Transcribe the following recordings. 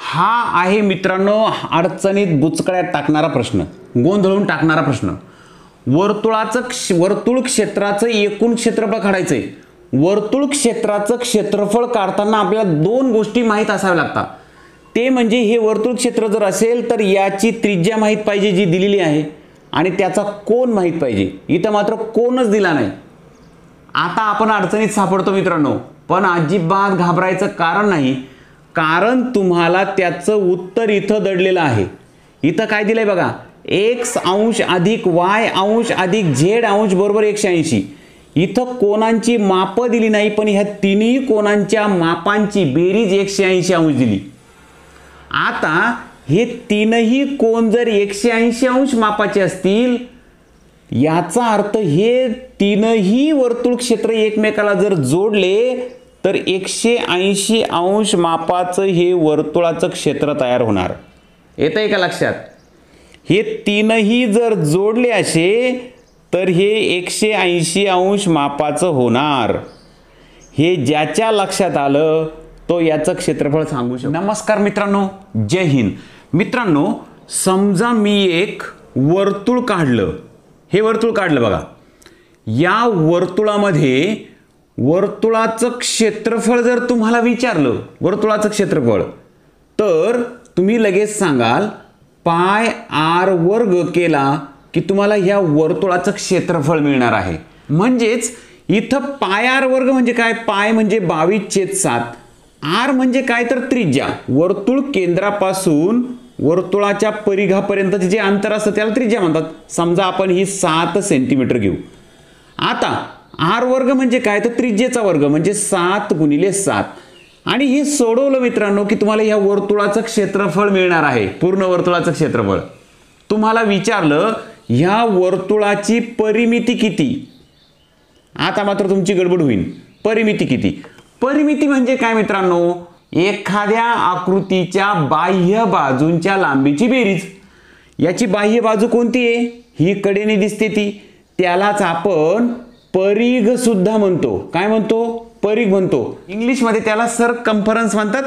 हा आहे मित्रांनो अडचणीत बुचकळ्यात टाकणारा प्रश्न, गोंधळून टाकणारा प्रश्न। वर्तुळ क्षेत्राचं एकूण क्षेत्रफळ काढायचंय। वर्तुळ क्षेत्राचं क्षेत्रफळ काढताना आपल्याला दोन गोष्टी माहित असाव्या लागतात। ते म्हणजे हे वर्तुळ क्षेत्र जर असेल तर याची त्रिज्या माहित पाहिजे जी दिलेली आहे, आणि त्याचा कोन माहित पाहिजे। इथं मात्र कोनच दिला नाही। आता आपण अडचणीत सापडतो मित्रांनो, पण अजिबात घाबरायचं कारण नाही, कारण तुम्हाला त्याचं उत्तर इथं दडलेलं आहे। इथं काय दिलंय बघा, x अंश अधिक y अंश अधिक z अंश बरोबर 180। इथं कोनांची माप दिली नाही, पण ह्या तिन्ही कोनांच्या मापांची बेरीज 180 अंश दिली। आता हे तीनही कोन जर 180 अंश मापाचे असतील, याचा अर्थ हे तीनही वर्तुळ क्षेत्र एकमेकाला जर जोडले तर 180 अंश मापाचं हे वर्तुळाचं क्षेत्र तयार होणार। येतंय का लक्षात? हे तीनही जर जोडले असे तर हे 180 अंश मापाचं होणार। हे ज्याच्या लक्षात आलं तो याचं क्षेत्रफळ सांगू शकतो। नमस्कार मित्रांनो, जय हिंद। मित्रांनो, समजा मी एक वर्तुळ काढलं, हे वर्तुळ काढलं बघा। या वर्तुळामध्ये वर्तुळाचं क्षेत्रफळ जर तुम्हाला विचारलं, वर्तुळाचं क्षेत्रफळ, तर तुम्ही लगेच सांगाल पाय r वर्ग केला की तुम्हाला ह्या वर्तुळाचं क्षेत्रफळ मिळणार आहे। म्हणजेच इथं पाय r वर्ग म्हणजे काय? पाय म्हणजे 22/7, r म्हणजे काय तर त्रिज्या। वर्तुळ केंद्रापासून वर्तुळाच्या परिघापर्यंतचे जे अंतर असतं त्याला त्रिज्या म्हणतात। समजा आपण ही 7 सेंटीमीटर घेऊ। आता r वर्ग म्हणजे काय तर त्रिज्येचा वर्ग म्हणजे 7 × 7, आणि हे सोडवलं मित्रांनो की तुम्हाला या वर्तुळाचं क्षेत्रफळ मिळणार आहे, पूर्ण वर्तुळाचं क्षेत्रफळ। तुम्हाला विचारलं ह्या वर्तुळाची परिमिती किती? आता मात्र तुमची गडबड होईल। परिमिती किती? परिमिती म्हणजे काय मित्रांनो? एखाद्या आकृतीच्या बाह्य बाजूंच्या लांबीची बेरीज। याची बाह्य बाजू कोणती आहे? ही कडेने दिसते ती, त्यालाच आपण परिघ सुद्धा म्हणतो। काय म्हणतो? परिघ म्हणतो। इंग्लिश मध्ये त्याला सर्कम्फरन्स म्हणतात।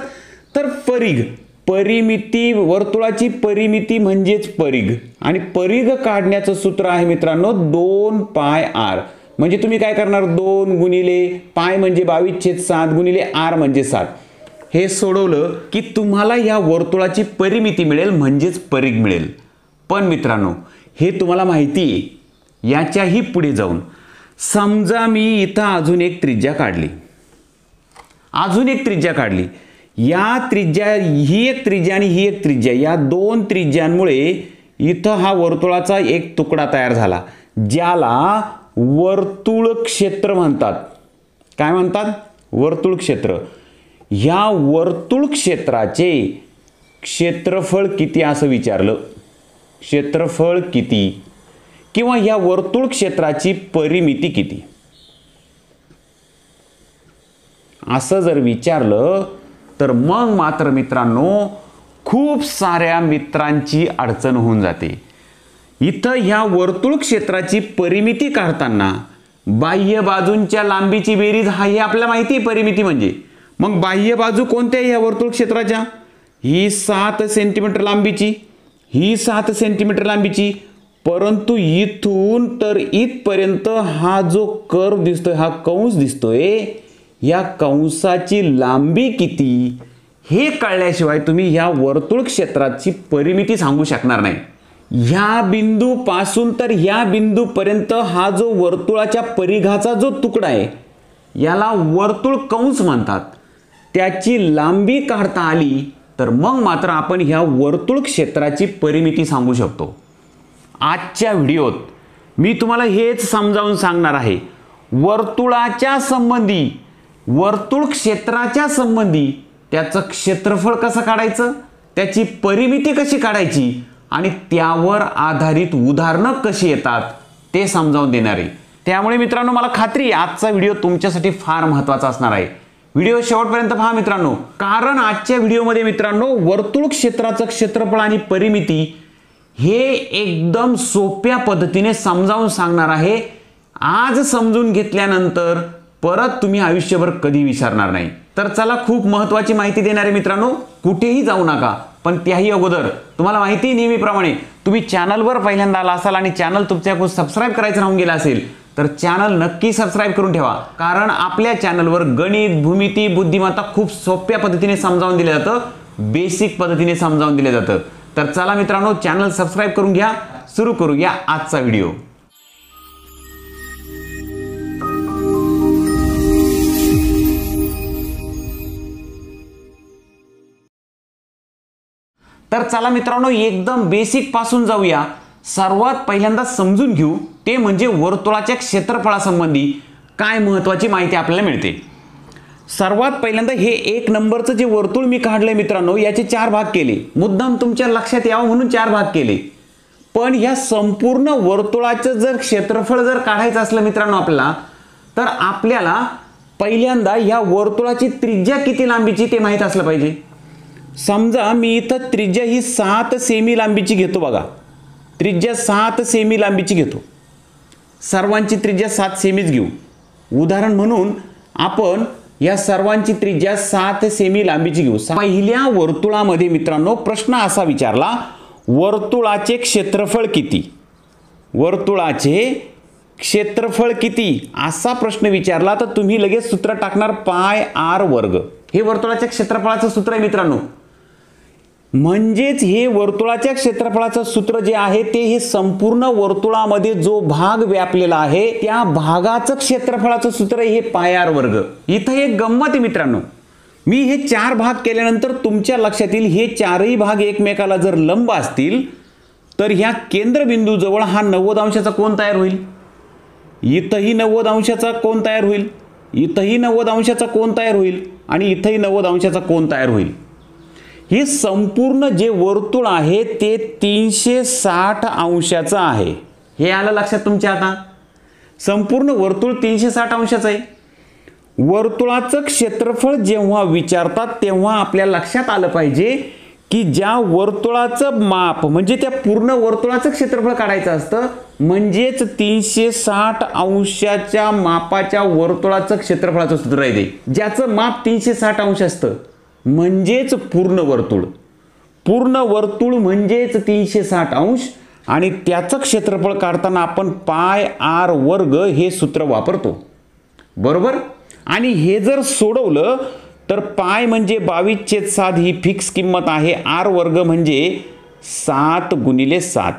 तर परिघ, परिमिती, वर्तुळाची परिमिती म्हणजेच परिघ, आणि परिघ काढण्याचं सूत्र आहे मित्रांनो 2πr। म्हणजे तुम्ही काय करणार? 2 गुणिले पाय म्हणजे 22/7 गुणिले r म्हणजे 7। हे सोडवलं की तुम्हाला या वर्तुळाची परिमिती मिळेल, म्हणजेच परिघ मिळेल। पण मित्रांनो, हे तुम्हाला माहिती आहे, याच्याही पुढे जाऊन समजा मी इथं अजून एक त्रिज्या काढली, या त्रिज्या, ही एक त्रिज्या आणि ही एक त्रिज्या, या दोन त्रिज्यांमुळे इथं हा वर्तुळाचा एक तुकडा तयार झाला, ज्याला वर्तुळ क्षेत्र म्हणतात। काय म्हणतात? वर्तुळ क्षेत्र। ह्या वर्तुळ क्षेत्राचे क्षेत्रफळ किती असं विचारलं, क्षेत्रफळ किती, किंवा या वर्तुळ क्षेत्राची परिमिती किती असं जर विचारलं तर मग मात्र मित्रांनो खूप साऱ्या मित्रांची अडचण होऊन जाते। इथं ह्या वर्तुळ क्षेत्राची परिमिती काढताना बाह्य बाजूंच्या लांबीची बेरीज हा हे आपल्याला माहिती आहे परिमिती म्हणजे। मग बाह्य बाजू कोणत्या या वर्तुळ क्षेत्राच्या? ही 7 सेंटीमीटर लांबीची, ही 7 सेंटीमीटर लांबीची, परंतु इथून तर इथपर्यंत हा जो कर्व दिसतोय, हा कंस दिसतोय, या कंसाची लांबी किती हे कळल्याशिवाय तुम्ही या वर्तुळ क्षेत्राची परिमिती सांगू शकणार नाही। ह्या बिंदूपासून तर ह्या बिंदूपर्यंत हा जो वर्तुळाच्या परिघाचा जो तुकडा आहे याला वर्तुळ कंस म्हणतात। त्याची लांबी काढता आली तर मग मात्र आपण ह्या वर्तुळ क्षेत्राची परिमिती सांगू शकतो। आजच्या व्हिडिओत मी तुम्हाला हेच समजावून सांगणार आहे, वर्तुळाच्या संबंधी, वर्तुळ क्षेत्राच्या संबंधी त्याचं क्षेत्रफळ कसं काढायचं, त्याची परिमिती कशी काढायची, आणि त्यावर आधारित उदाहरणं कशी येतात ते समजावून देणार आहे। त्यामुळे मित्रांनो मला खात्री आहे आजचा व्हिडिओ तुमच्यासाठी फार महत्त्वाचा असणार आहे। व्हिडिओ शेवटपर्यंत पहा मित्रांनो, कारण आजच्या व्हिडिओमध्ये मित्रांनो वर्तुळ क्षेत्राचं क्षेत्रफळ आणि परिमिती हे एकदम सोप्या पद्धतीने समजावून सांगणार आहे। आज समजून घेतल्यानंतर परत तुम्ही आयुष्यभर कधी विसरणार नाही। तर चला, खूप महत्त्वाची माहिती देणारे मित्रांनो, कुठेही जाऊ नका। पण त्याही अगोदर तुम्हाला माहिती नेहमीप्रमाणे तुम्ही चॅनलवर पहिल्यांदा आला असाल आणि चॅनल तुमच्याकडून सबस्क्राईब करायचं राहून गेला असेल तर चॅनल नक्की सबस्क्राईब करून ठेवा, कारण आपल्या चॅनलवर गणित, भूमिती, बुद्धिमत्ता खूप सोप्या पद्धतीने समजावून दिलं जातं, बेसिक पद्धतीने समजावून दिलं जातं। तर चला मित्रांनो, चॅनल सबस्क्राईब करून घ्या। सुरू करूया आजचा व्हिडिओ। तर चला मित्रांनो, एकदम बेसिक पासून जाऊया। सर्वात पहिल्यांदा समजून घेऊ ते म्हणजे वर्तुळाच्या क्षेत्रफळासंबंधी काय महत्त्वाची माहिती आपल्याला मिळते। सर्वात पहिल्यांदा हे 1 नंबरचं जे वर्तुळ मी काढलंय मित्रांनो, याचे 4 भाग केले, मुद्दाम तुमच्या लक्षात यावं म्हणून 4 भाग केले। पण ह्या संपूर्ण वर्तुळाचं जर क्षेत्रफळ जर काढायचं असलं मित्रांनो आपल्याला, तर आपल्याला पहिल्यांदा ह्या वर्तुळाची त्रिज्या किती लांबीची ते माहित असलं पाहिजे। समजा मी इथं त्रिज्या ही 7 सेमी लांबीची घेतो बघा, त्रिज्या 7 सेमी लांबीची घेतो, सर्वांची त्रिज्या 7 सेमीच घेऊ। उदाहरण म्हणून आपण या सर्वांची त्रिज्या 7 सेमी लांबीची घेऊ। पहिल्या वर्तुळामध्ये मित्रांनो प्रश्न असा विचारला, वर्तुळाचे क्षेत्रफळ किती, वर्तुळाचे क्षेत्रफळ किती असा प्रश्न विचारला तर तुम्ही लगेच सूत्र टाकणार पाय आर वर्ग। हे वर्तुळाच्या क्षेत्रफळाचं सूत्र आहे मित्रांनो। म्हणजेच हे वर्तुळाच्या क्षेत्रफळाचं सूत्र जे आहे ते हे संपूर्ण वर्तुळामध्ये जो भाग व्यापलेला आहे त्या भागाचं क्षेत्रफळाचं सूत्र हे पाय आर वर्ग। इथं एक गंमत आहे मित्रांनो, मी हे 4 भाग केल्यानंतर तुमच्या लक्षात येईल हे 4ही भाग एकमेकाला जर लंब असतील तर ह्या केंद्रबिंदू जवळ हा 90 अंशाचा कोन तयार होईल, इथंही 90 अंशाचा कोन तयार होईल, इथंही 90 अंशाचा कोन तयार होईल आणि इथंही 90 अंशाचा कोन तयार होईल। हे संपूर्ण जे वर्तुळ आहे ते 360 अंशाचं आहे। हे आलं लक्षात तुमच्या आता, संपूर्ण वर्तुळ 360 अंशाचं आहे। वर्तुळाचं क्षेत्रफळ जेव्हा विचारतात तेव्हा आपल्या लक्षात आलं पाहिजे की ज्या वर्तुळाचं माप म्हणजे त्या पूर्ण वर्तुळाचं क्षेत्रफळ काढायचं असतं, म्हणजेच 360 अंशाच्या मापाच्या वर्तुळाचं क्षेत्रफळाचं सूत्र आहे ते, ज्याचं माप 360 अंश असतं म्हणजेच पूर्ण वर्तुळ। पूर्ण वर्तुळ म्हणजेच 360 अंश आणि त्याचं क्षेत्रफळ काढताना आपण पाय आर वर्ग हे सूत्र वापरतो, बरोबर। आणि हे जर सोडवलं तर पाय म्हणजे 22/7 ही फिक्स किंमत आहे, आर वर्ग म्हणजे 7 × 7,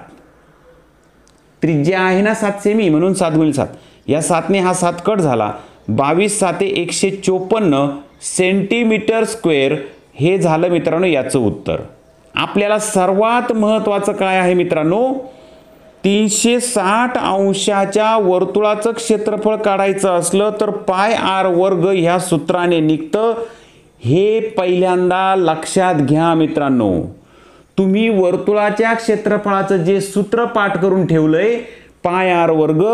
त्रिज्या आहे ना 7 सेमी म्हणून 7 × 7, या 7ने हा 7 कट झाला, 22 × 7 = 154 सेंटीमीटर स्क्वेअर। हे झालं मित्रांनो याचं उत्तर। आपल्याला सर्वात महत्त्वाचं काय आहे मित्रांनो, 360 अंशाच्या वर्तुळाचं क्षेत्रफळ काढायचं असलं तर पाय आर वर्ग ह्या सूत्राने निघतं। हे पहिल्यांदा लक्षात घ्या मित्रांनो। तुम्ही वर्तुळाच्या क्षेत्रफळाचं जे सूत्र पाठ करून ठेवलंय पाय आर वर्ग,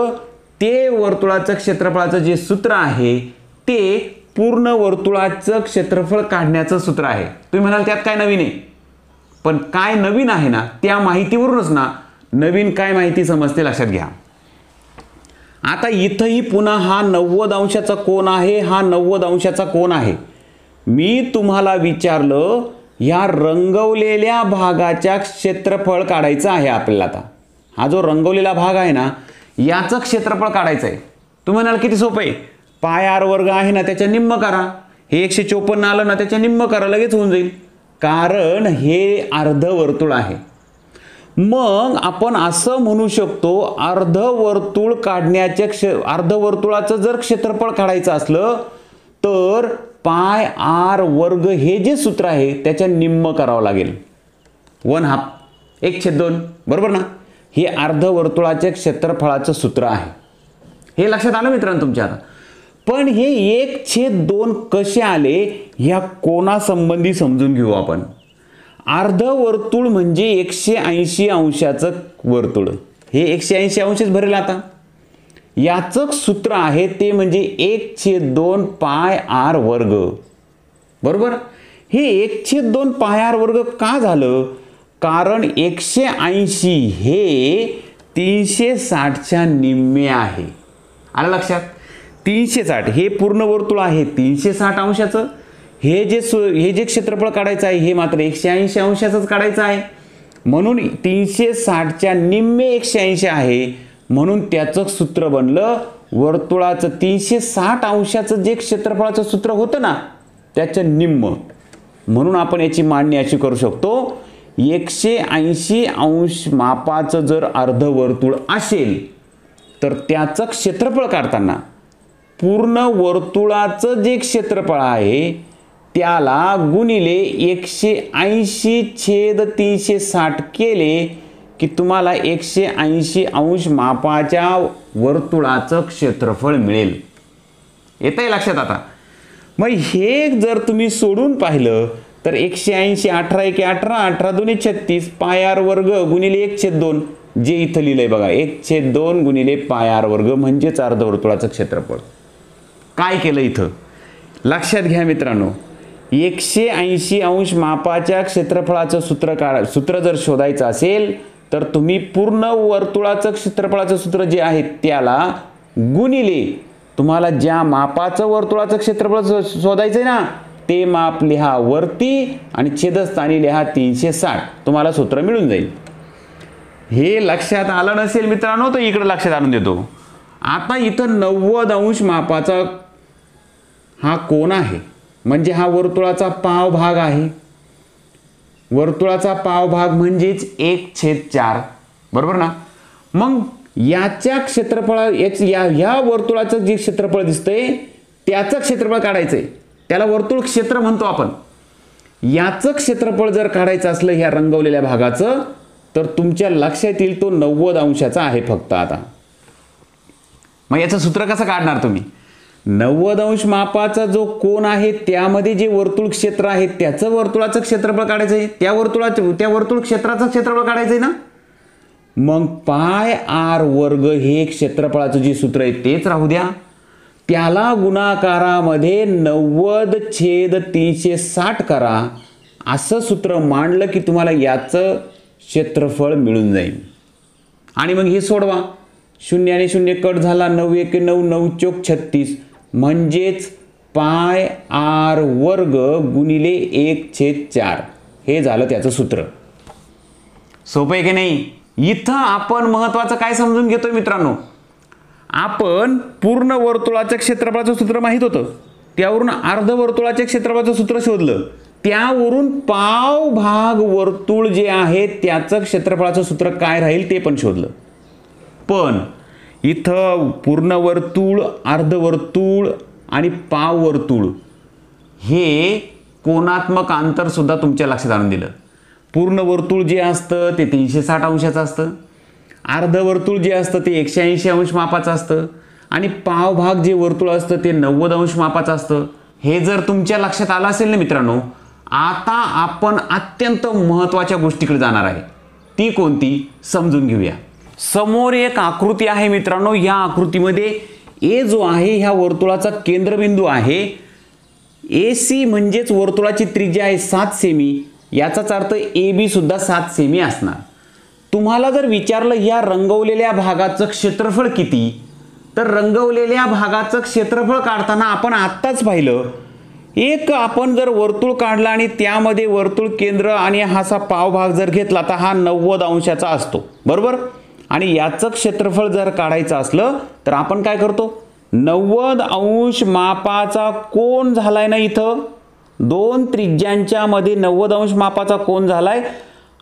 ते वर्तुळाचं क्षेत्रफळाचं जे सूत्र आहे ते पूर्ण वर्तुळाचं क्षेत्रफळ काढण्याचं सूत्र आहे। तुम्ही म्हणाल त्यात काय नवीन आहे, पण काय नवीन आहे ना त्या माहितीवरूनच ना नवीन काय माहिती समजते, लक्षात घ्या। आता इथंही पुन्हा हा 90 अंशाचा कोन आहे, हा 90 अंशाचा कोन आहे। मी तुम्हाला विचारलं या रंगवलेल्या भागाच्या क्षेत्रफळ काढायचं आहे आपल्याला। आता हा जो रंगवलेला भाग आहे ना याचं क्षेत्रफळ काढायचं आहे। तुम्ही म्हणाल किती सोपं आहे, पाय आर वर्ग आहे ना त्याच्या निम्म करा, हे 154 आलं ना त्याच्या निम्म करा, लगेच होऊन जाईल, कारण हे अर्धवर्तुळ आहे। मग आपण असं म्हणू शकतो अर्धवर्तुळ काढण्याच्या अर्धवर्तुळाचं जर क्षेत्रफळ काढायचं असलं तर पाय आर वर्ग हे जे सूत्र आहे त्याच्या निम्म करावं लागेल, 1/2, 1/2, बरोबर ना। हे अर्धवर्तुळाच्या क्षेत्रफळाचं सूत्र आहे। हे लक्षात आलं मित्रांनो तुमच्या आता। पण हे 1/2 कसे आले या कोनासंबंधी समजून घेऊ आपण। अर्धवर्तुळ म्हणजे 180 अंशाचं वर्तुळ, हे 180 अंशच भरेल। आता याचं सूत्र आहे ते म्हणजे 1/2 पाय आर वर्ग, बरोबर। हे 1/2 पाय आर वर्ग का झालं, कारण 180 हे 360च्या निम्मे आहे। आलं लक्षात, 360 हे पूर्ण वर्तुळ आहे 360 अंशाचं. हे जे क्षेत्रफळ काढायचं आहे हे मात्र 180 अंशाचंच काढायचं आहे. म्हणून 360च्या निम्मे 180 आहे. म्हणून त्याचं सूत्र बनलं वर्तुळाचं 360 अंशाचं जे क्षेत्रफळाचं सूत्र होतं ना त्याचं निम्म. म्हणून आपण याची मांडणी अशी करू शकतो 180 अंश मापाचं जर अर्धवर्तुळ असेल तर त्याचं क्षेत्रफळ काढताना पूर्ण वर्तुळाचं जे क्षेत्रफळ आहे त्याला गुणिले 180/360 केले की तुम्हाला 180 अंश मापाच्या वर्तुळाचं क्षेत्रफळ मिळेल. येतंय लक्षात आता. मग हे जर तुम्ही सोडून पाहिलं तर 180 18 × 18 18 2 36 πr वर्ग गुणिले 1/2 जे इथं लिहिलंय बघा 1/2 गुणिले πr वर्ग म्हणजेच अर्धवर्तुळाचं क्षेत्रफळ. काय केलं इथं लक्षात घ्या मित्रांनो. 180 अंश मापाच्या क्षेत्रफळाचं सूत्र जर शोधायचं असेल तर तुम्ही पूर्ण वर्तुळाचं क्षेत्रफळाचं सूत्र जे आहे त्याला गुणिले तुम्हाला ज्या मापाचं वर्तुळाचं क्षेत्रफळ शोधायचंय ना ते माप लिहा वरती आणि छेदस्थानी लिहा 360. तुम्हाला सूत्र मिळून जाईल. हे लक्षात आलं नसेल मित्रांनो तर इकडे लक्षात आणून देतो. आता इथं 90 अंश मापाचा हा कोन आहे म्हणजे हा वर्तुळाचा पाव भाग आहे. वर्तुळाचा पाव भाग म्हणजेच 1/4 बरोबर ना. मग याच्या या वर्तुळाचं जे क्षेत्रफळ दिसतंय त्याचं क्षेत्रफळ काढायचंय. त्याला वर्तुळ क्षेत्र म्हणतो आपण. याचं क्षेत्रफळ जर काढायचं असलं ह्या रंगवलेल्या भागाचं तर तुमच्या लक्षात येईल तो 90 अंशाचा आहे फक्त. आता मग याचं सूत्र कसं काढणार तुम्ही. 90 अंश मापाचा जो कोन आहे त्यामध्ये जे वर्तुळ क्षेत्र आहे त्याचं वर्तुळाचं क्षेत्रफळ काढायचंय. त्या वर्तुळ क्षेत्राचं क्षेत्रफळ काढायचंय ना. मग πr वर्ग हे क्षेत्रफळाचं जे सूत्र आहे तेच राहू द्या. त्याला गुणाकारामध्ये 90/360 करा. असं सूत्र मांडलं की तुम्हाला याचं क्षेत्रफळ मिळून जाईल. आणि मग हे सोडवा. 0 आणि 0 कट झाला. 9 × 1 = 9 9 × 4 = 36 म्हणजेच πr वर्ग गुणिले 1/4 हे झालं त्याचं सूत्र. सोपं आहे की नाही. इथं आपण महत्वाचं काय समजून घेतोय मित्रांनो. आपण पूर्ण वर्तुळाच्या क्षेत्रफळाचं सूत्र माहित होतं त्यावरून अर्धवर्तुळाच्या क्षेत्रफळाचं सूत्र शोधलं. त्यावरून पाव भाग वर्तुळ जे आहे त्याचं क्षेत्रफळाचं सूत्र काय राहील ते पण शोधलं. पण इथं पूर्ण वर्तुळ अर्धवर्तुळ आणि पाव वर्तुळ हे कोनात्मक अंतर सुद्धा तुमच्या लक्षात आणून दिलं. पूर्ण वर्तुळ जे असतं ते 360 अंशाचं असतं. अर्धवर्तुळ जे असतं ते 180 अंश मापाचं असतं आणि पाव भाग जे वर्तुळ असतं ते 90 अंश मापाचं असतं. हे जर तुमच्या लक्षात आलं असेल ना मित्रांनो. आता आपण अत्यंत महत्त्वाच्या गोष्टीकडे जाणार आहे. ती कोणती समजून घेऊया. समोर एक आकृती आहे मित्रांनो. या आकृतीमध्ये ए जो आहे ह्या वर्तुळाचा केंद्रबिंदू आहे. AC म्हणजेच वर्तुळाची त्रिज्या आहे 7 सेमी. याचाच अर्थ AB सुद्धा 7 सेमी असणार. तुम्हाला जर विचारलं या रंगवलेल्या भागाचं क्षेत्रफळ किती तर रंगवलेल्या भागाचं क्षेत्रफळ काढताना आपण आत्ताच पाहिलं एक आपण जर वर्तुळ काढला आणि त्यामध्ये वर्तुळ केंद्र आणि हाचा पाव भाग जर घेतला तर हा 90 अंशाचा असतो बरोबर. आणि याचं क्षेत्रफळ जर काढायचं असलं तर आपण काय करतो 90 अंश मापाचा कोन झालाय ना. इथं दोन त्रिज्यांच्या मध्ये 90 अंश मापाचा कोन झालाय.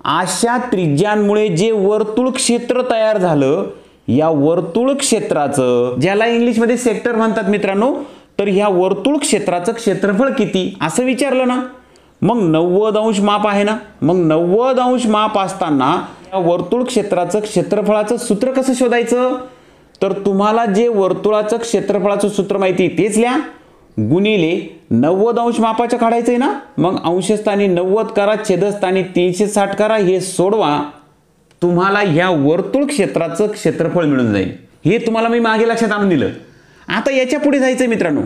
अशा त्रिज्यांमुळे जे वर्तुळ क्षेत्र तयार झालं या वर्तुळ क्षेत्राचं ज्याला इंग्लिशमध्ये सेक्टर म्हणतात मित्रांनो. तर ह्या वर्तुळ क्षेत्राचं क्षेत्रफळ किती असं विचारलं ना. मग 90 अंश माप आहे ना. मग 90 अंश माप असताना या वर्तुळ क्षेत्राचं क्षेत्रफळाचं सूत्र कसं शोधायचं तर तुम्हाला जे वर्तुळाचं क्षेत्रफळाचं सूत्र माहिती तेच लिहा गुणिले 90 अंश मापाचं काढायचंय ना. मग अंशस्थानी 90 करा छेदस्थानी 360 करा. हे सोडवा तुम्हाला ह्या वर्तुळ क्षेत्राचं क्षेत्रफळ मिळून जाईल. हे तुम्हाला मी मागे लक्षात आणून दिलं. आता याच्या पुढे जायचंय मित्रांनो.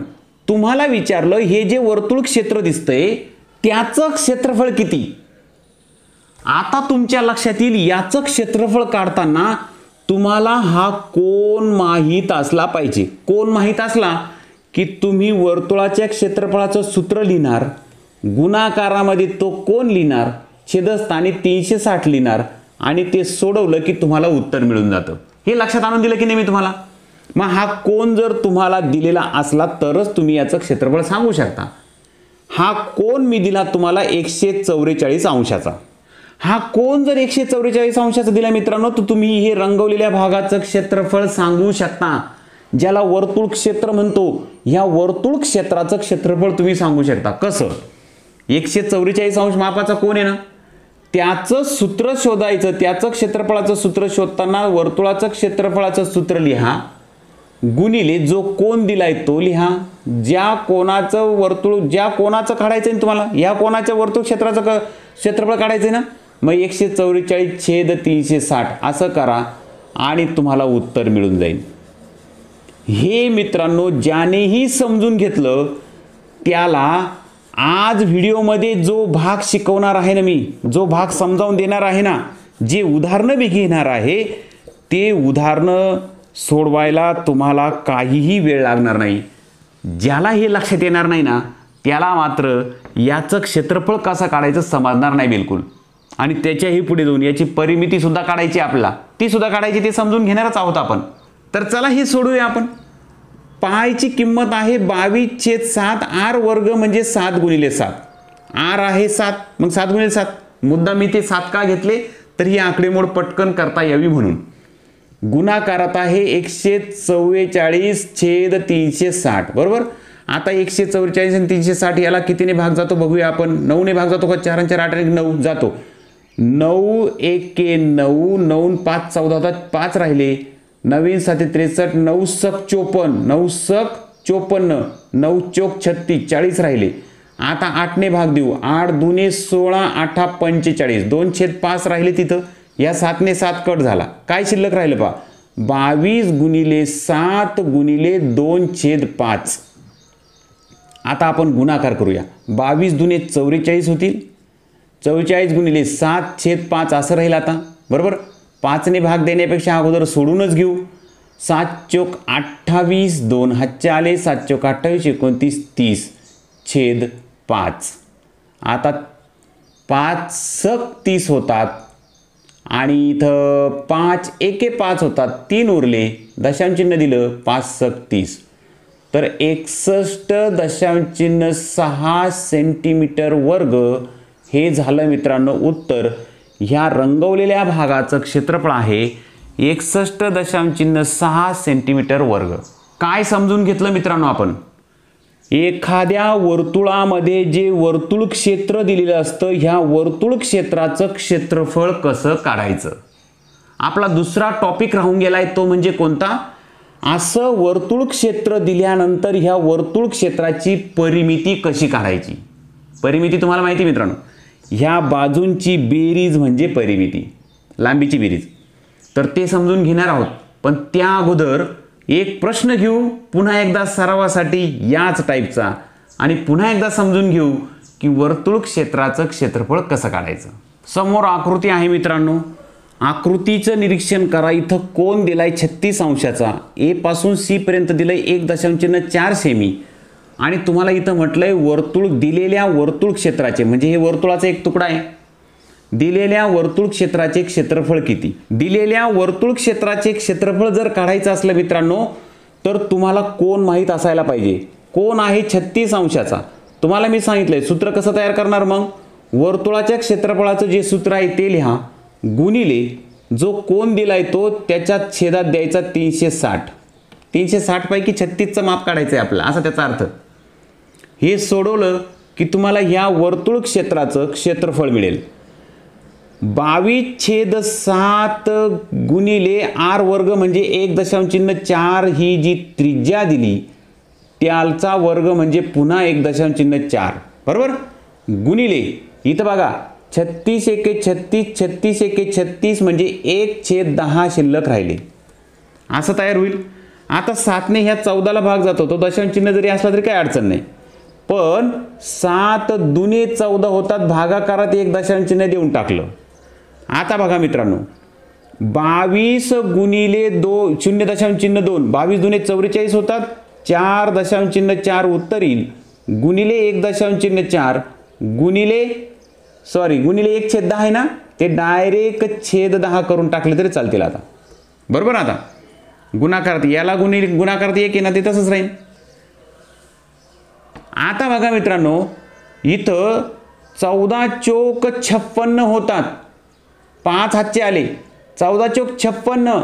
तुम्हाला विचारलं हे जे वर्तुळ क्षेत्र दिसतंय त्याचं क्षेत्रफळ किती. आता तुमच्या लक्षात येईल याचं क्षेत्रफळ काढताना तुम्हाला हा कोन माहीत असला पाहिजे. कोन माहीत असला की तुम्ही वर्तुळाच्या क्षेत्रफळाचं सूत्र लिहिणार, गुणाकारामध्ये तो कोन लिहिणार, छेदस्थानी 360 लिहिणार आणि ते सोडवलं की तुम्हाला उत्तर मिळून जातं. हे लक्षात आणून दिलं की नाही मी तुम्हाला. मग हा कोन जर तुम्हाला दिलेला असला तरच तुम्ही याचं क्षेत्रफळ सांगू शकता. हा कोन मी दिला तुम्हाला 144 अंशाचा. हा कोन जर 144 अंशाचा दिला मित्रांनो तर तुम्ही हे रंगवलेल्या भागाचं क्षेत्रफळ सांगू शकता, ज्याला वर्तुळ क्षेत्र म्हणतो. या वर्तुळ क्षेत्राचं क्षेत्रफळ तुम्ही सांगू शकता. कसं? 144 अंश मापाचा कोन आहे ना, त्याचं सूत्र शोधायचं. त्याचं क्षेत्रफळाचं सूत्र शोधताना वर्तुळाचं क्षेत्रफळाचं सूत्र लिहा, गुणिले जो कोन दिलाय तो लिहा. ज्या कोणाचं वर्तुळ, ज्या कोणाचं काढायचं आहे तुम्हाला, या कोणाच्या वर्तुळ क्षेत्राचं क्षेत्रफळ काढायचं ना, मग 144 छेद 360 असं करा आणि तुम्हाला उत्तर मिळून जाईल. हे मित्रांनो ज्यानेही समजून घेतलं त्याला आज व्हिडिओमध्ये जो भाग शिकवणार आहे ना, मी जो भाग समजावून देणार आहे ना, जे उदाहरणं मी घेणार आहे ते उदाहरणं सोडवायला तुम्हाला काहीही वेळ लागणार नाही. ज्याला हे लक्षात येणार नाही ना त्याला मात्र याचं क्षेत्रफळ कसं काढायचं समजणार नाही बिलकुल. आणि त्याच्याही पुढे जाऊन याची परिमिती सुद्धा काढायची आपल्याला, ती सुद्धा काढायची, ते समजून घेणारच आहोत आपण. तर चला हे सोडूया आपण. पायची किंमत आहे 22/7. आर वर्ग म्हणजे 7 गुणिले 7. आर आहे 7, मग 7 गुणिले 7. मुद्दा मी ते 7 का घेतले तर ही आकडेमोड पटकन करता यावी म्हणून. गुणाकारात आहे 144 छेद 360 बरोबर. आता 144 आणि 360 याला कितीने भाग जातो बघूया आपण. 9 ने भाग जातो का? 4 आणि 4 8 आणि 9 जातो. 9 1 9, 9 5 14 होतात, 5 राहिले. 9 7 63, 9 सक 54, 9 सक 54, 9 चोक 36, 40 राहिले. आता 8 ने भाग देऊ. 8 2 16, 8 45, 2/5 राहिले तिथं. या 7 ने 7 कट झाला. काय शिल्लक राहिलं पहा? 22 गुणिले 7 गुणिले 2/5. आता आपण गुणाकार करूया. 22 दुने 44 होतील. 44 गुणिले 7/5 असं राहील आता बरोबर. 5 ने भाग देण्यापेक्षा अगोदर सोडूनच घेऊ. 7 चोक 28, 2 हातचे आले, 7 चोक 28, 29, 30 छेद 5. आता 5 सक 30 होतात आणि इथं 5 1 5 होतात, 3 उरले, दशांशचिन्ह दिलं, 5 सक 30. तर 61.6 सेंटीमीटर वर्ग हे झालं मित्रांनो उत्तर. ह्या रंगवलेल्या भागाचं क्षेत्रफळ आहे 61.6 सेंटीमीटर वर्ग. काय समजून घेतलं मित्रांनो आपण? एखाद्या वर्तुळामध्ये जे वर्तुळ क्षेत्र दिलेलं असतं ह्या वर्तुळ क्षेत्राचं क्षेत्रफळ कसं काढायचं. आपला दुसरा टॉपिक राहून गेलाय तो म्हणजे कोणता? असं वर्तुळ क्षेत्र दिल्यानंतर ह्या वर्तुळ क्षेत्राची परिमिती कशी काढायची. परिमिती तुम्हाला माहिती मित्रांनो, ह्या बाजूंची बेरीज म्हणजे परिमिती, लांबीची बेरीज. तर ते समजून घेणार आहोत. पण त्या अगोदर एक प्रश्न घेऊ पुन्हा एकदा सरावासाठी याच टाईपचा, आणि पुन्हा एकदा समजून घेऊ की वर्तुळ क्षेत्राचं क्षेत्रफळ कसं काढायचं. समोर आकृती आहे मित्रांनो. आकृतीचं निरीक्षण करा. इथं कोन दिलाय 36 अंशाचा. ए पासून सी पर्यंत दिलंय 1.4 सेमी. आणि तुम्हाला इथं म्हटलंय वर्तुळ, दिलेल्या वर्तुळ क्षेत्राचे, म्हणजे हे वर्तुळाचा एक तुकडा आहे, दिलेल्या वर्तुळ क्षेत्राचे क्षेत्रफळ किती. दिलेल्या वर्तुळ क्षेत्राचे क्षेत्रफळ जर काढायचं असलं मित्रांनो तर तुम्हाला कोन माहीत असायला पाहिजे. कोन आहे 36 अंशाचा. तुम्हाला मी सांगितलंय सूत्र कसं तयार करणार. मग वर्तुळाच्या क्षेत्रफळाचं जे सूत्र आहे ते लिहा, गुणिले जो कोन दिलाय तो त्याच्या छेदात द्यायचा 360. 360 पैकी 36चं माप काढायचं आहे आपल्याला, असा त्याचा अर्थ. हे सोडवलं की तुम्हाला ह्या वर्तुळ क्षेत्राचं क्षेत्रफळ मिळेल. 22/7 गुणिले आर वर्ग म्हणजे 1.4 ही जी त्रिज्या दिली त्याचा वर्ग म्हणजे पुन्हा 1.4 बरोबर. गुणिले इथं बघा 36 एके 36, 36 एके 36 म्हणजे 1/10 शिल्लक राहिले, असं तयार होईल. आता 7 ने ह्या 14ला भाग जातो, तो दशांशचिन्ह जरी असला तरी काही अडचण नाही. पण 7 दुने 14 होतात, भागाकारात 1 दशांशचिन्ह देऊन टाकलं. आता बघा मित्रांनो, 22 गुणिले 2 0.2 22 दुने 44 होतात 4.4 उत्तर येईल गुणिले 1.4 गुणिले गुणिले 1/10 आहे ना ते डायरेक्ट छेद 10 करून टाकले तरी चालतील आता बरोबर. आता गुणाकारात याला गुणाकारात 1 आहे ना ते तसंच राहील. आता बघा मित्रांनो इथं 14 चोक 56 होतात 5 हातचे आले 14 चोक 56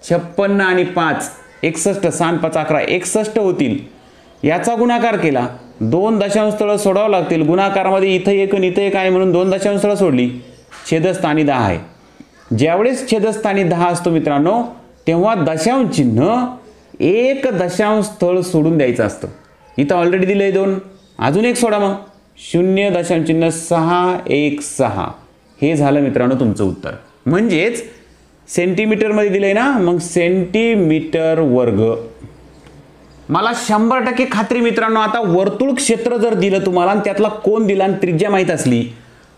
56 आणि 5 61 6 5 11 61 होतील. याचा गुणाकार केला 2 दशांश स्थळं सोडावं लागतील. गुणाकारामध्ये इथं 1 आणि इथं 1 आहे म्हणून 2 दशांश स्थळं सोडली छेदस्थानी 10 आहे. ज्यावेळेस छेदस्थानी 10 असतो मित्रांनो तेव्हा दशांश चिन्ह 1 दशांश स्थळ सोडून द्यायचं असतं. इथं ऑलरेडी दिलंय 2 अजून 1 सोडा मग 0.616 हे झालं मित्रांनो तुमचं उत्तर. म्हणजेच सेंटीमीटरमध्ये दिलंय ना मग सेंटीमीटर वर्ग. मला 100% खात्री मित्रांनो आता वर्तुळ क्षेत्र जर दिलं तुम्हाला आणि त्यातला कोन दिला आणि त्रिज्या माहीत असली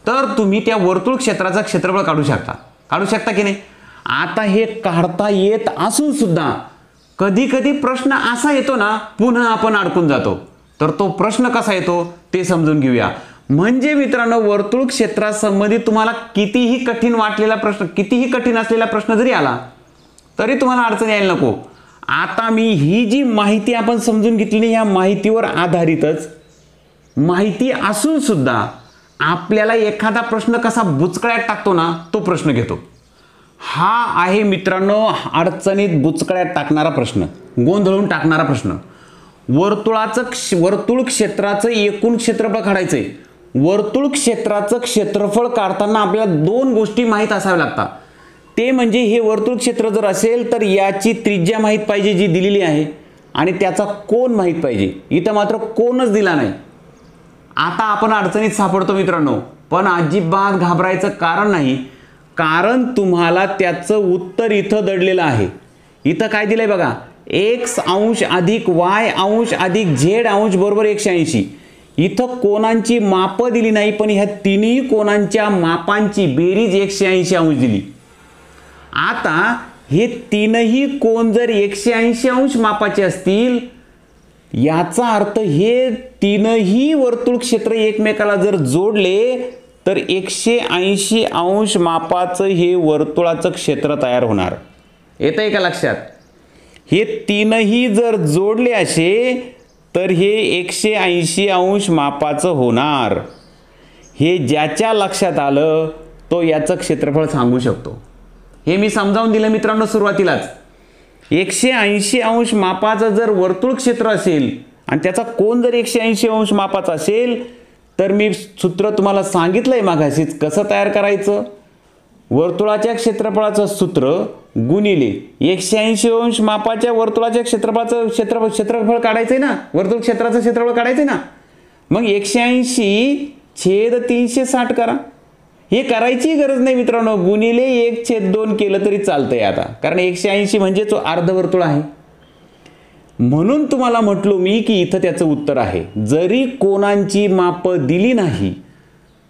तर तुम्ही त्या वर्तुळ क्षेत्राचा क्षेत्रफळ काढू शकता की नाही. आता हे काढता येत असून सुद्धा कधी कधी प्रश्न असा येतो ना पुन्हा आपण अडकून जातो. तर तो प्रश्न कसा येतो ते समजून घेऊया. म्हणजे मित्रांनो वर्तुळ क्षेत्रासंबंधित तुम्हाला कितीही कठीण वाटलेला प्रश्न कितीही कठीण असलेला प्रश्न जरी आला तरी तुम्हाला अडचण यायला नको. आता मी ही जी माहिती आपण समजून घेतली ह्या माहितीवर आधारितच माहिती असून सुद्धा आपल्याला एखादा प्रश्न कसा बुचकळ्यात टाकतो ना तो प्रश्न घेतो. हा आहे मित्रांनो अडचणीत बुचकळ्यात टाकणारा प्रश्न गोंधळून टाकणारा प्रश्न. वर्तुळ क्षेत्राचं एकूण क्षेत्रफळ काढायचंय. वर्तुळ क्षेत्राचं क्षेत्रफळ काढताना आपल्याला 2 गोष्टी माहीत असाव्या लागतात. ते म्हणजे हे वर्तुळ क्षेत्र जर असेल तर याची त्रिज्या माहीत पाहिजे जी दिलेली आहे आणि त्याचा कोन माहीत पाहिजे. इथं मात्र कोनच दिला नाही. आता आपण अडचणीत सापडतो मित्रांनो. पण अजिबात घाबरायचं कारण नाही कारण तुम्हाला त्याचं उत्तर इथं दडलेलं आहे. इथं काय दिलंय बघा x अंश अधिक y अंश अधिक z अंश बरोबर 180. इथं कोनांची मापं दिली नाही पण ह्या तिन्ही कोनांच्या मापांची बेरीज 180 अंश दिली. आता हे तीनही कोन जर 180 अंश मापाचे असतील याचा अर्थ हे तीनही वर्तुळ क्षेत्र एकमेकाला जर जोडले तर 180 अंश मापाचं हे वर्तुळाचं क्षेत्र तयार होणार. येतंय का लक्षात. हे तीनही जर जोडले असे तर हे 180 अंश मापाचं होणार. हे ज्याच्या लक्षात आलं तो याचं क्षेत्रफळ सांगू शकतो. हे मी समजावून दिलं मित्रांनो सुरुवातीलाच. 180 अंश मापाचं जर वर्तुळ क्षेत्र असेल आणि त्याचा कोन जर 180 अंश मापाचा असेल तर मी सूत्र तुम्हाला सांगितलंय मागाशीच कसं तयार करायचं. वर्तुळाच्या क्षेत्रफळाचं सूत्र गुणिले 180 अंश मापाच्या वर्तुळाच्या क्षेत्रफळाचं क्षेत्रफळ काढायचंय ना वर्तुळ क्षेत्राचं क्षेत्रफळ काढायचंय ना. मग 180/360 करा. हे करायची गरज नाही मित्रांनो. गुणिले 1/2 केलं तरी चालतंय आता कारण 180 म्हणजे तो अर्धवर्तुळ आहे. म्हणून तुम्हाला म्हटलो मी की इथं त्याचं उत्तर आहे. जरी कोनांची मापं दिली नाही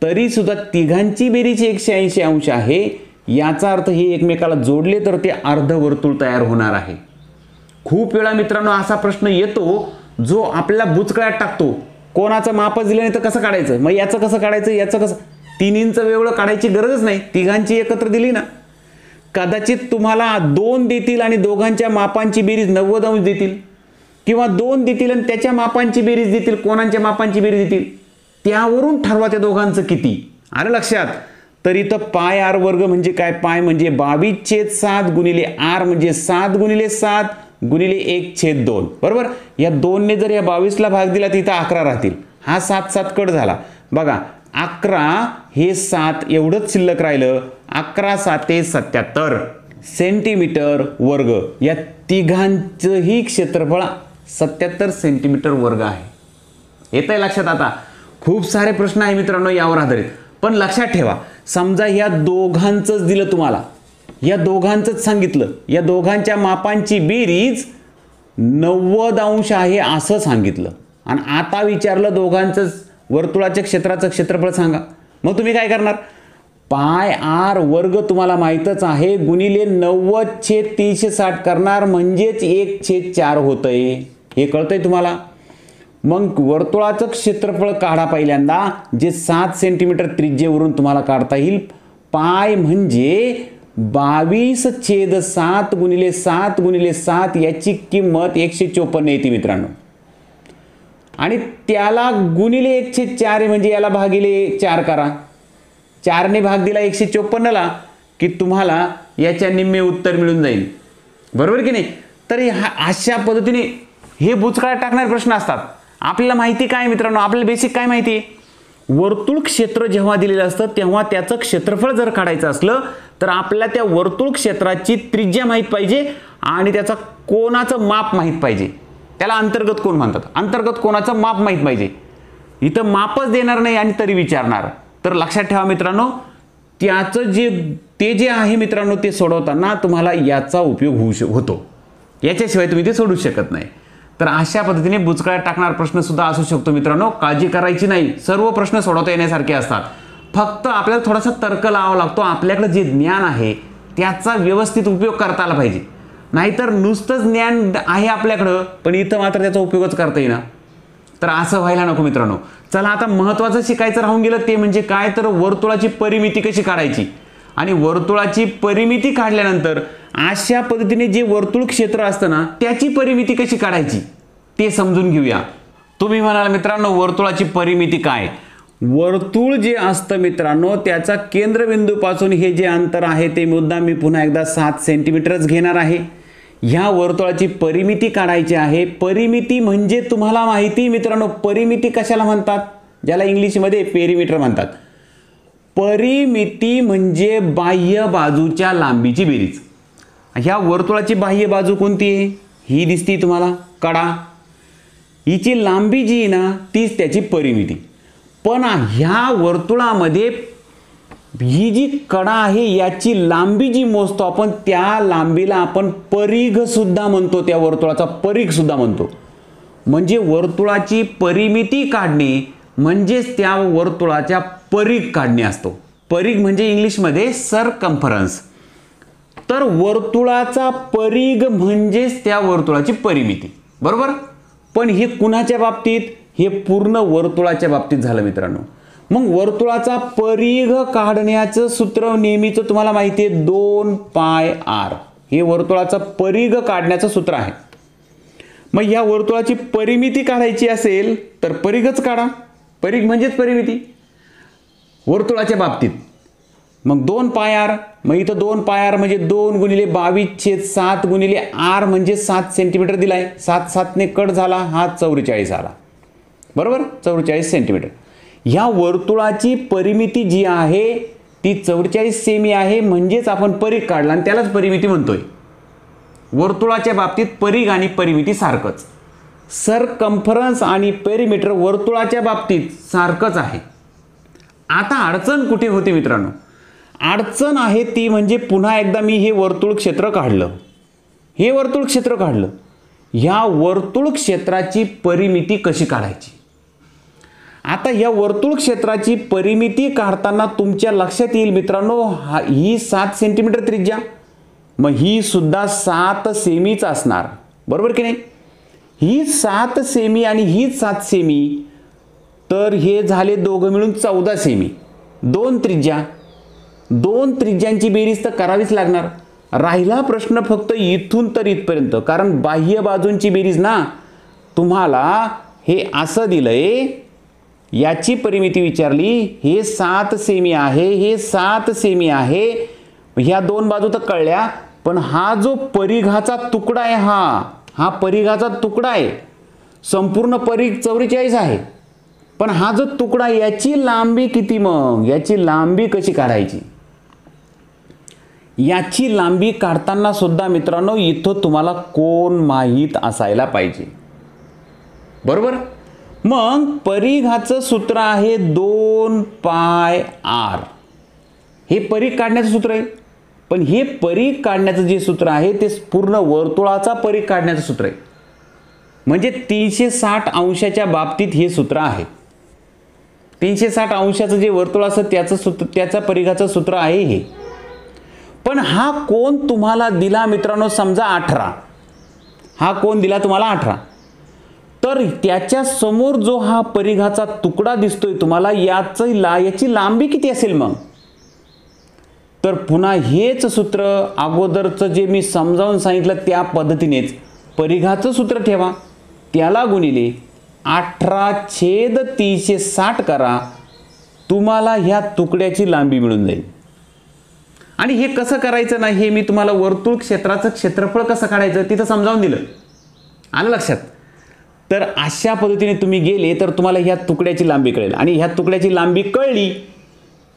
तरी सुद्धा तिघांची बेरीज 180 अंश आहे. याचा अर्थ हे एकमेकाला जोडले तर ते अर्धवर्तुळ तयार होणार आहे. खूप वेळा मित्रांनो असा प्रश्न येतो जो आपल्याला बुचकळ्यात टाकतो. कोणाचं मापच दिलं नाही तर कसं काढायचं मग याचं कसं काढायचं याचं कसं. तिन्हींचं वेगळं काढायची गरजच नाही. तिघांची एकत्र दिली ना कदाचित तुम्हाला 2 देतील आणि दोघांच्या मापांची बेरीज 90 अंश देतील किंवा 2 देतील आणि त्याच्या मापांची बेरीज देतील कोणाच्या मापांची बेरीज देतील. त्यावरून ठरवा त्या दोघांचं किती. आलं लक्षात. तर इथं पाय आर वर्ग म्हणजे काय पाय म्हणजे 22/7 गुणिले आर म्हणजे 7 गुणिले 7 गुणिले 1/2 बरोबर. या 2 ने जर या 22ला भाग दिला तर इथं 11 राहतील. हा 7 कट झाला बघा 11 हे 7 एवढंच शिल्लक राहिलं. 11 7 77 सेंटीमीटर वर्ग. या तिघांचंही क्षेत्रफळ 77 सेंटीमीटर वर्ग आहे. येतंय लक्षात. आता खूप सारे प्रश्न आहे मित्रांनो यावर आधारित. पण लक्षात ठेवा समजा या दोघांचंच दिलं तुम्हाला या दोघांचंच सांगितलं या दोघांच्या मापांची बेरीज 90 अंश आहे असं सांगितलं आणि आता विचारलं दोघांचंच वर्तुळाच्या क्षेत्राचं क्षेत्रफळ सांगा. मग तुम्ही काय करणार पाय आर वर्ग तुम्हाला माहीतच आहे, गुणिले 90/360 करणार म्हणजेच 1/4 होतंय. हे कळतंय तुम्हाला. मग वर्तुळाचं क्षेत्रफळ काढा पहिल्यांदा, जे 7 सेंटीमीटर त्रिज्येवरून तुम्हाला काढता येईल. पाय म्हणजे 22/7 गुणिले 7 गुणिले 7 याची किंमत 154 येते मित्रांनो. आणि त्याला गुणिले 1/4 म्हणजे याला भागिले 4 करा. 4ने भाग दिला 154ला की तुम्हाला याच्या निम्मे उत्तर मिळून जाईल. बरोबर की नाही. तर अशा पद्धतीने हे बुचकाळ्यात टाकणारे प्रश्न असतात. आपल्याला माहिती काय मित्रांनो, आपल्याला बेसिक काय माहिती आहे, वर्तुळ क्षेत्र जेव्हा दिलेलं असतं तेव्हा त्याचं क्षेत्रफळ जर काढायचं असलं तर आपल्याला त्या वर्तुळ क्षेत्राची त्रिज्या माहीत पाहिजे आणि त्याचा कोनाचं माप माहीत पाहिजे. त्याला अंतर्गत कोन म्हणतात. अंतर्गत कोनाचं माप माहीत पाहिजे. इथं मापच देणार नाही आणि तरी विचारणार. तर लक्षात ठेवा मित्रांनो, त्याचं ते जे आहे मित्रांनो ते सोडवताना तुम्हाला याचा उपयोग होतो. याच्याशिवाय तुम्ही ते सोडू शकत नाही. तर अशा पद्धतीने बुचकळ्यात टाकणार प्रश्न सुद्धा असू शकतो मित्रांनो. काळजी करायची नाही. सर्व प्रश्न सोडवता येण्यासारखे असतात. फक्त आपल्याला थोडासा तर्क लावावा लागतो. आपल्याकडे जे ज्ञान आहे त्याचा व्यवस्थित उपयोग करता आला पाहिजे. नाहीतर नुसतंच ज्ञान आहे आपल्याकडं पण इथं मात्र त्याचा उपयोगच करता येईना. तर असं व्हायला नको मित्रांनो. चला आता महत्त्वाचं शिकायचं राहून गेलं ते म्हणजे काय, तर वर्तुळाची परिमिती कशी काढायची. आणि वर्तुळाची परिमिती काढल्यानंतर अशा पद्धतीने जे वर्तुळ क्षेत्र असतं ना त्याची परिमिती कशी काढायची ते समजून घेऊया. तुम्ही म्हणाल मित्रांनो वर्तुळाची परिमिती काय. वर्तुळ जे असतं मित्रांनो त्याचा केंद्रबिंदूपासून हे जे अंतर आहे ते मुद्दाम मी पुन्हा एकदा 7 सेंटीमीटरच घेणार आहे. ह्या वर्तुळाची परिमिती काढायची आहे. परिमिती म्हणजे तुम्हाला माहिती मित्रांनो, परिमिती कशाला म्हणतात, ज्याला इंग्लिशमध्ये पेरिमीटर म्हणतात. परिमिती म्हणजे बाह्य बाजूच्या लांबीची बेरीज. ह्या वर्तुळाची बाह्य बाजू कोणती आहे, ही दिसती तुम्हाला कडा. हिची लांबी जी आहे ना तीच त्याची परिमिती. पण ह्या वर्तुळामध्ये ही जी कडा आहे याची लांबी जी मोजतो आपण त्या लांबीला आपण परिघ सुद्धा म्हणतो. त्या वर्तुळाचा परिघ सुद्धा म्हणतो. म्हणजे वर्तुळाची परिमिती काढणे म्हणजेच त्या वर्तुळाच्या परिघ काढणे असतो. परिघ म्हणजे इंग्लिशमध्ये सरकम्फरन्स. तर वर्तुळाचा परिघ म्हणजेच त्या वर्तुळाची परिमिती. बरोबर. पण हे कुणाच्या बाबतीत, हे पूर्ण वर्तुळाच्या बाबतीत झालं मित्रांनो. मग वर्तुळाचा परिघ काढण्याचं सूत्र नेहमीचं तुम्हाला माहिती आहे 2πr. हे वर्तुळाचा परिघ काढण्याचं सूत्र आहे. मग या वर्तुळाची परिमिती काढायची असेल तर परिघच काढा. परिघ म्हणजेच परिमिती वर्तुळाच्या बाबतीत. मग 2πr. मग इथं 2πr म्हणजे 2 गुणिले 22/7 गुणिले r म्हणजे 7 सेंटीमीटर दिलाय. 7 ने कट झाला, हा 44 आला. बरोबर, 44 सेंटीमीटर. ह्या वर्तुळाची परिमिती जी आहे ती 44 सेमी आहे. म्हणजेच आपण परिघ काढला आणि त्यालाच परिमिती म्हणतोय. वर्तुळाच्या बाबतीत परिघ आणि परिमिती सारखंच. सरकम्फरन्स आणि पेरिमीटर वर्तुळाच्या बाबतीत सारखंच आहे. आता अडचण कुठे होते मित्रांनो, अडचण आहे ती म्हणजे पुन्हा एकदा मी हे वर्तुळ क्षेत्र काढलं. हे वर्तुळ क्षेत्र काढलं. ह्या वर्तुळ क्षेत्राची परिमिती कशी काढायची. आता या वर्तुळ क्षेत्राची परिमिती काढताना तुमच्या लक्षात येईल मित्रांनो, ही 7 सेंटीमीटर त्रिज्या, मग ही सुद्धा 7 सेमीच असणार. बरोबर की नाही. ही 7 सेमी आणि ही 7 सेमी, तर हे झाले दोघं मिळून 14 सेमी. 2 त्रिज्या, 2 त्रिज्यांची बेरीज तर करावीच लागणार. राहिला प्रश्न फक्त इथून तर इथपर्यंत, कारण बाह्य बाजूंची बेरीज ना तुम्हाला हे असं दिलंय. याची परिमिती विचारली, हे 7 सेमी आहे, हे 7 सेमी आहे. ह्या 2 बाजू तर कळल्या, पण हा जो परिघाचा तुकडा आहे हा परिघाचा तुकडा आहे. संपूर्ण परिघ 44 आहे. पण हा जो तुकडा याची लांबी किती, मग याची लांबी कशी काढायची. याची लांबी काढताना सुद्धा मित्रांनो इथं तुम्हाला कोन माहीत असायला पाहिजे. बरोबर. मग परिघाचं सूत्र आहे 2πr. हे परिघ काढण्याचं सूत्र आहे. पण हे परिघ काढण्याचं जे सूत्र आहे ते पूर्ण वर्तुळाचा परिघ काढण्याचं सूत्र आहे. म्हणजे 360 अंशाच्या बाबतीत हे सूत्र आहे. 360 अंशाचं जे वर्तुळ असतं त्याचं सूत्र, त्याच्या परिघाचं सूत्र आहे हे. पण हा कोन तुम्हाला दिला मित्रांनो समजा 18, हा कोन दिला तुम्हाला 18, तर त्याच्या समोर जो हा परिघाचा तुकडा दिसतोय तुम्हाला, याची लांबी किती असेल मग? तर पुन्हा हेच सूत्र अगोदरचं जे मी समजावून सांगितलं त्या पद्धतीनेच परिघाचं सूत्र ठेवा, त्याला गुणिले 18/360 करा, तुम्हाला ह्या तुकड्याची लांबी मिळून जाईल. आणि हे कसं करायचं ना, हे मी तुम्हाला वर्तुळ क्षेत्राचं क्षेत्रफळ कसं काढायचं तिथं समजावून दिलं, आलं लक्षात? तर अशा पद्धतीने तुम्ही गेले तर तुम्हाला ह्या तुकड्याची लांबी कळेल. आणि ह्या तुकड्याची लांबी कळली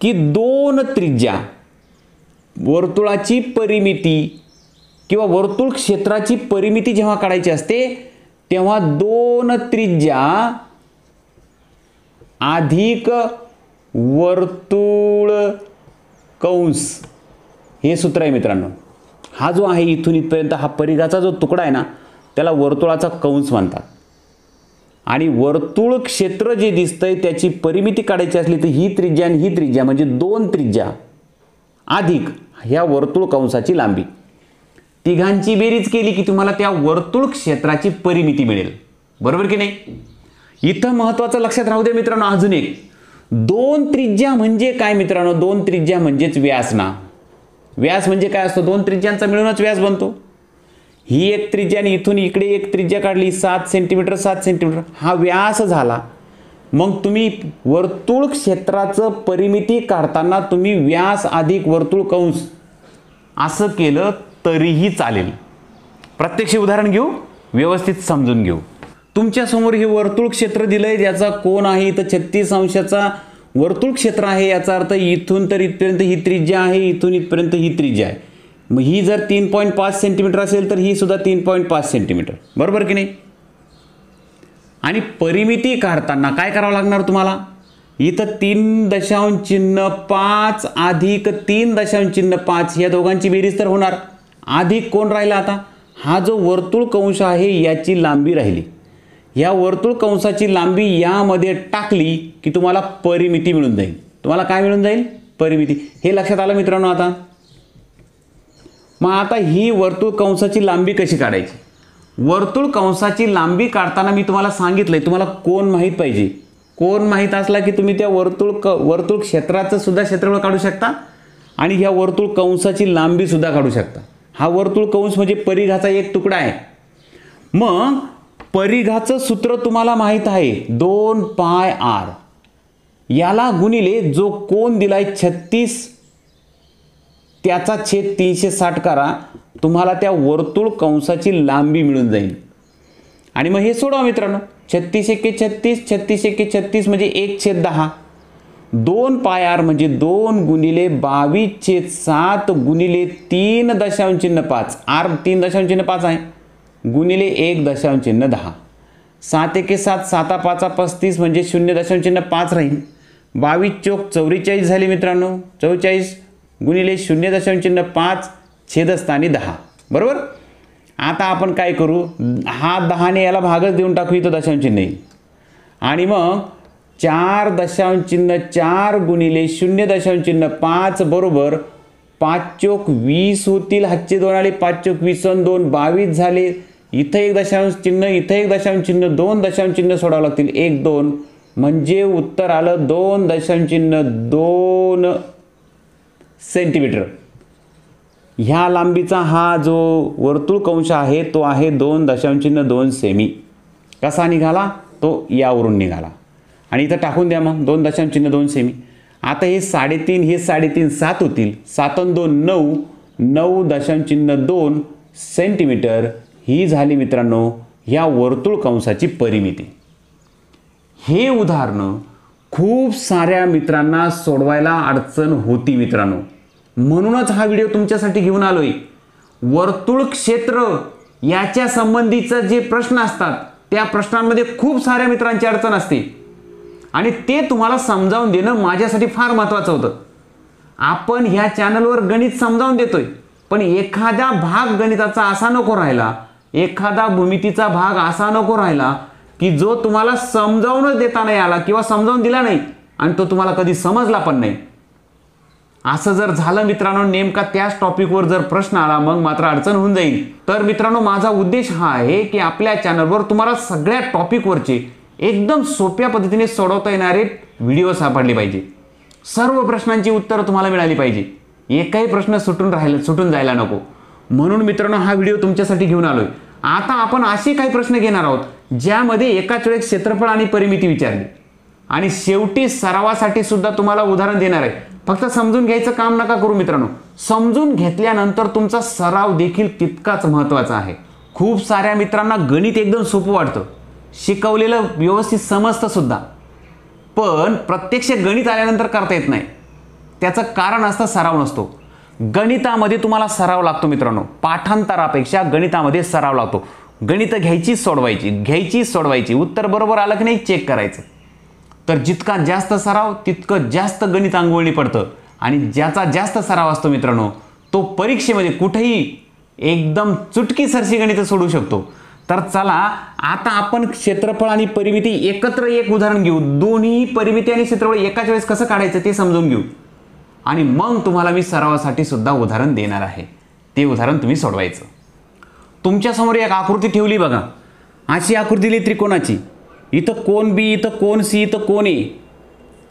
की 2 त्रिज्या, वर्तुळाची परिमिती किंवा वर्तुळ क्षेत्राची परिमिती जेव्हा काढायची असते तेव्हा 2 त्रिज्या अधिक वर्तुळ कंस, हे सूत्र आहे मित्रांनो. हा जो आहे इथून इथपर्यंत हा परिघाचा जो तुकडा आहे ना त्याला वर्तुळाचा कंस म्हणतात. आणि वर्तुळ क्षेत्र जे दिसतंय त्याची परिमिती काढायची असली तर ही त्रिज्या आणि ही त्रिज्या म्हणजे 2 त्रिज्या अधिक ह्या वर्तुळ कंसाची लांबी, तिघांची बेरीज केली की तुम्हाला त्या वर्तुळ क्षेत्राची परिमिती मिळेल. बरोबर की नाही? इथं महत्त्वाचं लक्षात राहू दे मित्रांनो अजून एक, 2 त्रिज्या म्हणजे काय मित्रांनो? 2 त्रिज्या म्हणजेच व्यास ना. व्यास म्हणजे काय असतो? 2 त्रिज्यांचा मिळूनच व्यास बनतो. ही एक त्रिज्या आणि इथून इकडे एक त्रिज्या काढली 7 सेंटीमीटर 7 सेंटीमीटर, हा व्यास झाला. मग तुम्ही वर्तुळ क्षेत्राचं परिमिती काढताना तुम्ही व्यास अधिक वर्तुळ कंस असं केलं तरीही चालेल. प्रत्यक्ष उदाहरण घेऊ, व्यवस्थित समजून घेऊ. तुमच्या समोर हे वर्तुळ क्षेत्र दिलंय, ज्याचा कोन आहे तर 36 अंशाचा वर्तुळ क्षेत्र आहे. याचा अर्थ इथून तर इथपर्यंत ही त्रिज्या आहे, इथून इथपर्यंत ही त्रिज्या आहे. मग ही जर 3.5 सेंटीमीटर असेल तर ही सुद्धा 3.5 सेंटीमीटर. बरोबर की नाही? आणि परिमिती काढताना काय करावं लागणार तुम्हाला? इथं 3.5 अधिक 3.5 या दोघांची बेरीज तर होणार, अधिक कोण राहिला आता? हा जो वर्तुळ कंस आहे याची लांबी राहिली. या वर्तुळ कंसाची लांबी यामध्ये टाकली की तुम्हाला परिमिती मिळून जाईल. तुम्हाला काय मिळून जाईल? परिमिती. हे लक्षात आलं मित्रांनो आता? मग आता ही वर्तुळ कंसाची लांबी कशी काढायची? वर्तुळ कंसाची लांबी काढताना मी तुम्हाला सांगितलंय तुम्हाला कोन माहीत पाहिजे. कोन माहीत असला की तुम्ही त्या वर्तुळ क्षेत्राचं सुद्धा क्षेत्रफळ काढू शकता आणि ह्या वर्तुळ कंसाची लांबी सुद्धा काढू शकता. हा वर्तुळ कंस म्हणजे परिघाचा एक तुकडा आहे. मग परिघाचं सूत्र तुम्हाला माहीत आहे 2πr, याला गुणिले जो कोन दिलाय 36 त्याचा छेद 360 करा, तुम्हाला त्या वर्तुळ कंसाची लांबी मिळून जाईल. आणि मग हे सोडवा मित्रांनो, 36 एके 36, 36 एके 36 म्हणजे 1/10. 2πr म्हणजे 2 गुणिले 22/7 गुणिले 3.5, r 3.5 आहे, गुणिले 1.10. 7 एके 7, 7 5 35 म्हणजे 0.5 राहील. 22 चोक 44 झाले मित्रांनो. 44 गुणिले 0.5 छेदस्थानी 10. बरोबर? आता आपण काय करू? हा 10ने याला भागच देऊन टाकू, इथं दशांश चिन्ह येईल. आणि मग 4.4 गुणिले 0.5 बरोबर 5 चोक 20 होतील. हातचे 2 आले, 5 चोक 20 आणि 2 22 झाले. इथं एक दशांश चिन्ह, इथं एक दशांश चिन्ह, 2 दशांश चिन्ह सोडावं लागतील. 1 2 म्हणजे उत्तर आलं 2.2 सेंटीमीटर. ह्या लांबीचा हा जो वर्तुळ कंस आहे तो आहे 2.2 सेमी. कसा निघाला? तो यावरून निघाला. आणि इथं टाकून द्या मग 2.2 सेमी. आता हे 3.5 हे 3.5 7 होतील. 7 आणि 2 9, 9.2 सेंटीमीटर ही झाली मित्रांनो ह्या वर्तुळ कंसाची परिमिती. हे उदाहरण खूप साऱ्या मित्रांना सोडवायला अडचण होती मित्रांनो, म्हणूनच हा व्हिडिओ तुमच्यासाठी घेऊन आलोय. वर्तुळ क्षेत्र याच्या संबंधीचे जे प्रश्न असतात त्या प्रश्नांमध्ये खूप साऱ्या मित्रांची अडचण असते आणि ते तुम्हाला समजावून देणं माझ्यासाठी फार महत्त्वाचं होतं. आपण ह्या चॅनलवर गणित समजावून देतोय, पण एखादा भाग गणिताचा असा नको राहिला, एखादा भूमितीचा भाग असा नको राहिला की जो तुम्हाला समजावूनच देता नाही आला किंवा समजावून दिला नाही आणि तो तुम्हाला कधी समजला पण नाही. असं जर झालं मित्रांनो, नेमका त्याच टॉपिकवर जर प्रश्न आला मग मात्र अडचण होऊन जाईल. तर मित्रांनो, माझा उद्देश हा आहे की आपल्या चॅनलवर तुम्हाला सगळ्या टॉपिकवरचे एकदम सोप्या पद्धतीने सोडवता येणारे व्हिडिओ सापडले पाहिजे. सर्व प्रश्नांची उत्तरं तुम्हाला मिळाली पाहिजे. एकही प्रश्न सुटून जायला नको. म्हणून मित्रांनो, हा व्हिडिओ तुमच्यासाठी घेऊन आलोय. आता आपण असे काही प्रश्न घेणार आहोत ज्यामध्ये एकाच वेळेस क्षेत्रफळ आणि परिमिती विचारली आणि शेवटी सरावासाठी सुद्धा तुम्हाला उदाहरण देणार आहे. फक्त समजून घ्यायचं काम नका करू मित्रांनो. समजून घेतल्यानंतर तुमचा सराव देखील तितकाच महत्त्वाचा आहे. खूप साऱ्या मित्रांना गणित एकदम सोपं वाटतं, शिकवलेलं व्यवस्थित समजतं सुद्धा, पण प्रत्यक्ष गणित आल्यानंतर करता येत नाही. त्याचं कारण असतं सराव नसतो. गणितामध्ये तुम्हाला सराव लागतो मित्रांनो. पाठांतरापेक्षा गणितामध्ये सराव लागतो. गणितं घ्यायची सोडवायची, उत्तर बरोबर आलं की नाही चेक करायचं. तर जितका जास्त सराव तितकं जास्त गणित अंगवळणी पडतं आणि ज्याचा जास्त सराव असतो मित्रांनो तो परीक्षेमध्ये कुठेही एकदम चुटकीसरशी गणितं सोडवू शकतो. तर चला आता आपण क्षेत्रफळ आणि परिमिती एकत्र एक उदाहरण घेऊ. दोन्ही परिमिती आणि क्षेत्रफळ एकाच वेळेस कसं काढायचं ते समजून घेऊ आणि मग तुम्हाला मी सरावासाठी सुद्धा उदाहरण देणार आहे. ते उदाहरण तुम्ही सोडवायचं. तुमच्यासमोर एक आकृती ठेवली बघा. अशी आकृती दिली त्रिकोणाची. इथं कोन बी, इथं कोन सी, इथं कोन ए.